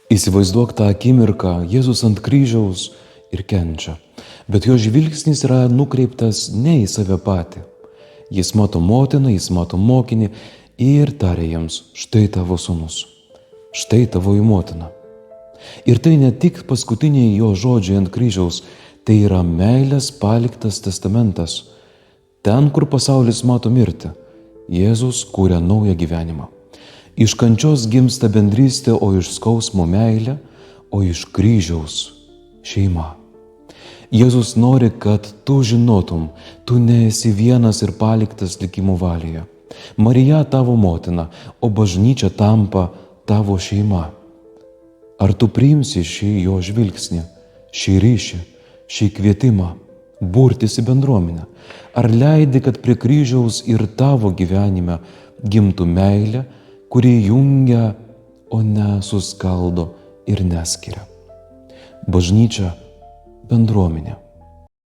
Įsivaizduok tą akimirką, Jėzus ant kryžiaus ir kenčia, bet jo žvilgsnis yra nukreiptas ne į save patį. Jis mato motiną, jis mato mokinį ir taria jiems: štai tavo sūnus, štai tavoji motina. Ir tai ne tik paskutiniai jo žodžiai ant kryžiaus, tai yra meilės paliktas testamentas. Ten, kur pasaulis mato mirtį, Jėzus kūrė naują gyvenimą. Iš kančios gimsta bendrystė, o iš skausmo meilė, o iš kryžiaus šeima. Jėzus nori, kad tu žinotum, tu nesi vienas ir paliktas likimo valioje. Marija tavo motina, o bažnyčia tampa tavo šeima. Ar tu priimsi šį jo žvilgsnį, šį ryšį, šį kvietimą burtis į bendruomenę? Ar leidi, kad prie kryžiaus ir tavo gyvenime gimtų meilė, kuri jungia, o ne suskaldo ir neskiria? Bažnyčia, bendruomenė.